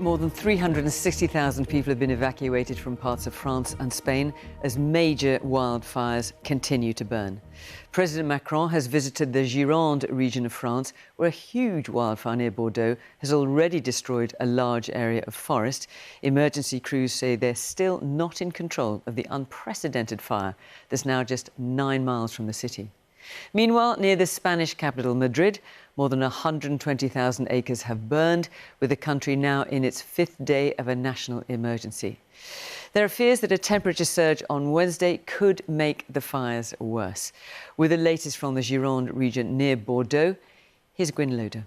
More than 360,000 people have been evacuated from parts of France and Spain as major wildfires continue to burn. President Macron has visited the Gironde region of France, where a huge wildfire near Bordeaux has already destroyed a large area of forest. Emergency crews say they're still not in control of the unprecedented fire that's now just 9 miles from the city. Meanwhile, near the Spanish capital, Madrid, more than 120,000 acres have burned, with the country now in its 5th day of a national emergency. There are fears that a temperature surge on Wednesday could make the fires worse. With the latest from the Gironde region near Bordeaux, here's Gwyn.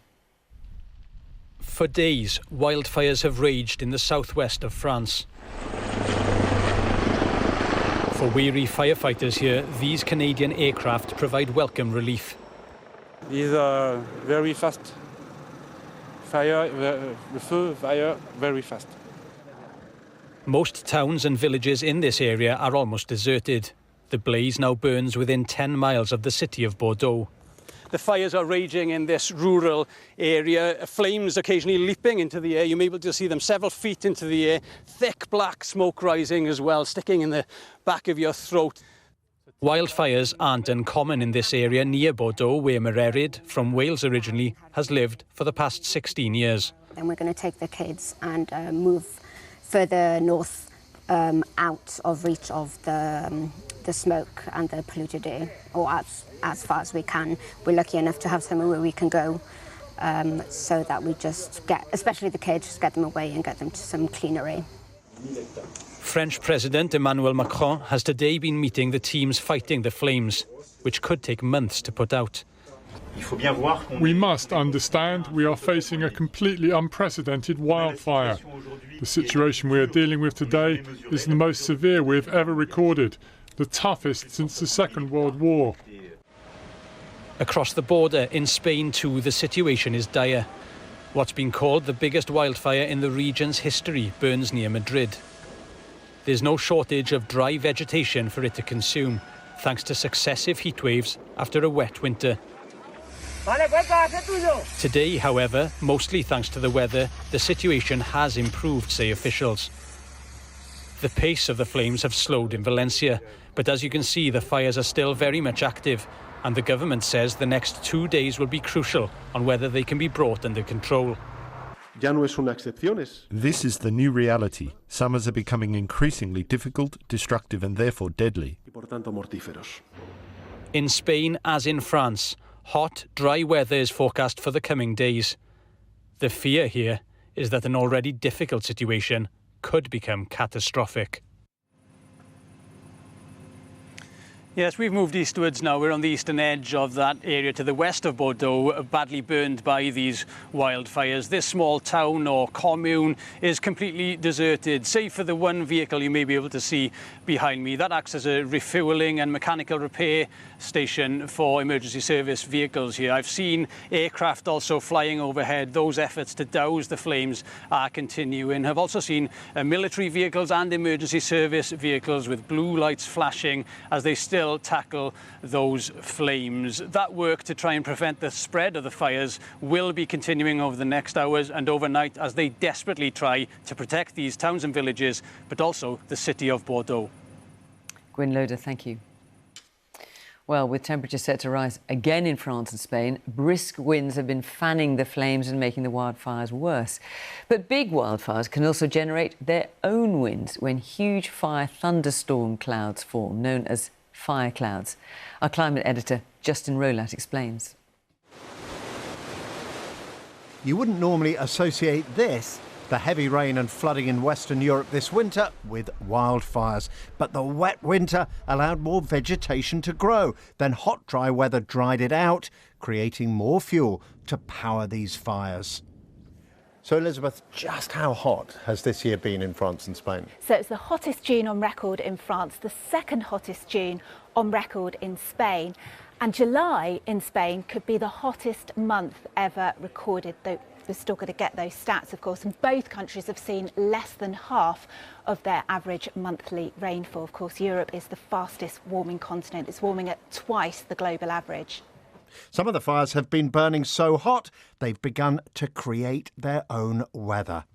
For days, wildfires have raged in the southwest of France. For weary firefighters here, these Canadian aircraft provide welcome relief. These are very fast. Fire, very fast. Most towns and villages in this area are almost deserted. The blaze now burns within 10 miles of the city of Bordeaux. The fires are raging in this rural area, flames occasionally leaping into the air. You may be able to see them several feet into the air, thick black smoke rising as well, sticking in the back of your throat. Wildfires aren't uncommon in this area near Bordeaux, where Madrid, from Wales originally, has lived for the past 16 years. And we're going to take the kids and move further north, out of reach of the smoke and the polluted air, or as far as we can. We're lucky enough to have somewhere where we can go, so that we just get, especially the kids, just get them away and get them to some cleaner air. French President Emmanuel Macron has today been meeting the teams fighting the flames, which could take months to put out. We must understand we are facing a completely unprecedented wildfire. The situation we are dealing with today is the most severe we have ever recorded, the toughest since the Second World War. Across the border in Spain too, the situation is dire. What's been called the biggest wildfire in the region's history burns near Madrid. There's no shortage of dry vegetation for it to consume, thanks to successive heat waves after a wet winter. Today, however, mostly thanks to the weather, the situation has improved, say officials. The pace of the flames have slowed in Valencia, but as you can see, the fires are still very much active, and the government says the next 2 days will be crucial on whether they can be brought under control. This is the new reality. Summers are becoming increasingly difficult, destructive and therefore deadly. In Spain, as in France, hot, dry weather is forecast for the coming days. The fear here is that an already difficult situation could become catastrophic. Yes, we've moved eastwards now. We're on the eastern edge of that area to the west of Bordeaux, badly burned by these wildfires. This small town or commune is completely deserted, save for the one vehicle you may be able to see behind me. That acts as a refuelling and mechanical repair station for emergency service vehicles here. I've seen aircraft also flying overhead. Those efforts to douse the flames are continuing. I've also seen military vehicles and emergency service vehicles with blue lights flashing as they still tackle those flames. That work to try and prevent the spread of the fires will be continuing over the next hours and overnight as they desperately try to protect these towns and villages, but also the city of Bordeaux. Gwyn, thank you. Well, with temperatures set to rise again in France and Spain, brisk winds have been fanning the flames and making the wildfires worse. But big wildfires can also generate their own winds when huge fire thunderstorm clouds form, known as fire clouds. Our climate editor, Justin Rowlatt, explains. You wouldn't normally associate this, the heavy rain and flooding in Western Europe this winter, with wildfires. But the wet winter allowed more vegetation to grow. Then hot, dry weather dried it out, creating more fuel to power these fires. So, Elizabeth, just how hot has this year been in France and Spain? So it's the hottest June on record in France, the second hottest June on record in Spain. And July in Spain could be the hottest month ever recorded, though we're still going to get those stats, of course. And both countries have seen less than half of their average monthly rainfall. Of course, Europe is the fastest warming continent. It's warming at twice the global average. Some of the fires have been burning so hot, they've begun to create their own weather.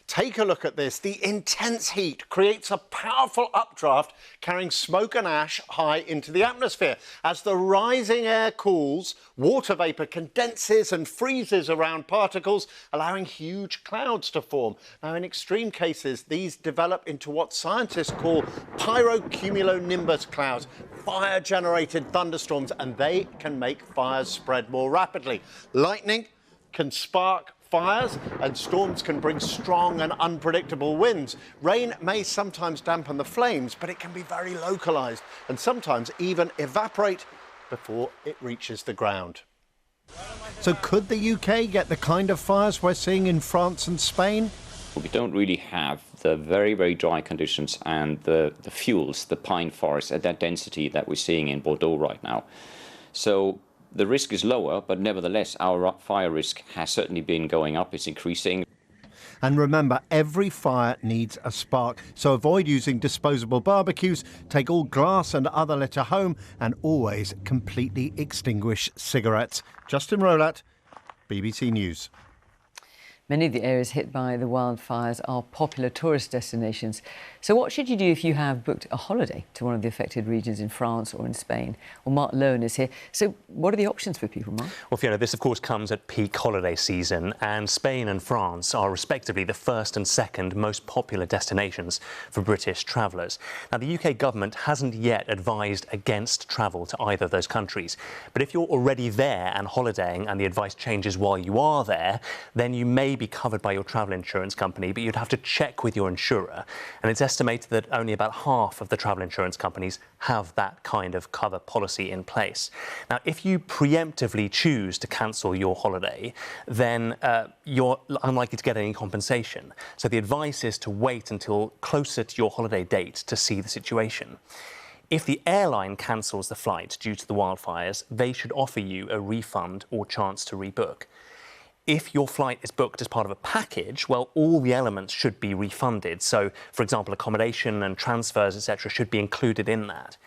Take a look at this. The intense heat creates a powerful updraft carrying smoke and ash high into the atmosphere. As the rising air cools, water vapour condenses and freezes around particles, allowing huge clouds to form. Now, in extreme cases, these develop into what scientists call pyrocumulonimbus clouds, fire-generated thunderstorms, and they can make fires spread more rapidly. Lightning can spark fires, and storms can bring strong and unpredictable winds. Rain may sometimes dampen the flames, but it can be very localised and sometimes even evaporate before it reaches the ground. So could the UK get the kind of fires we're seeing in France and Spain? We don't really have the very, very dry conditions and the fuels, the pine forests at that density that we're seeing in Bordeaux right now. So the risk is lower, but nevertheless, our fire risk has certainly been going up. It's increasing. And remember, every fire needs a spark. So avoid using disposable barbecues, take all glass and other litter home, and always completely extinguish cigarettes. Justin Rowlatt, BBC News. Many of the areas hit by the wildfires are popular tourist destinations. So what should you do if you have booked a holiday to one of the affected regions in France or in Spain? Well, Mark Lowen is here. So what are the options for people, Mark? Well, Fiona, this, of course, comes at peak holiday season, and Spain and France are respectively the first and second most popular destinations for British travellers. Now, the UK government hasn't yet advised against travel to either of those countries. But if you're already there and holidaying and the advice changes while you are there, then you may be covered by your travel insurance company, but you'd have to check with your insurer. And it's estimated that only about half of the travel insurance companies have that kind of cover policy in place. Now, if you preemptively choose to cancel your holiday, then you're unlikely to get any compensation. So the advice is to wait until closer to your holiday date to see the situation. If the airline cancels the flight due to the wildfires, they should offer you a refund or chance to rebook. If your flight is booked as part of a package, well, all the elements should be refunded. So, for example, accommodation and transfers, etc., should be included in that.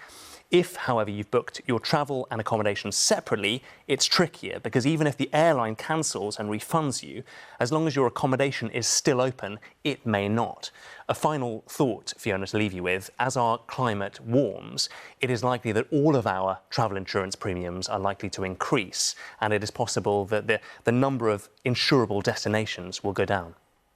If, however, you've booked your travel and accommodation separately, it's trickier because even if the airline cancels and refunds you, as long as your accommodation is still open, it may not. A final thought, Fiona, to leave you with: as our climate warms, it is likely that all of our travel insurance premiums are likely to increase, and it is possible that the number of insurable destinations will go down.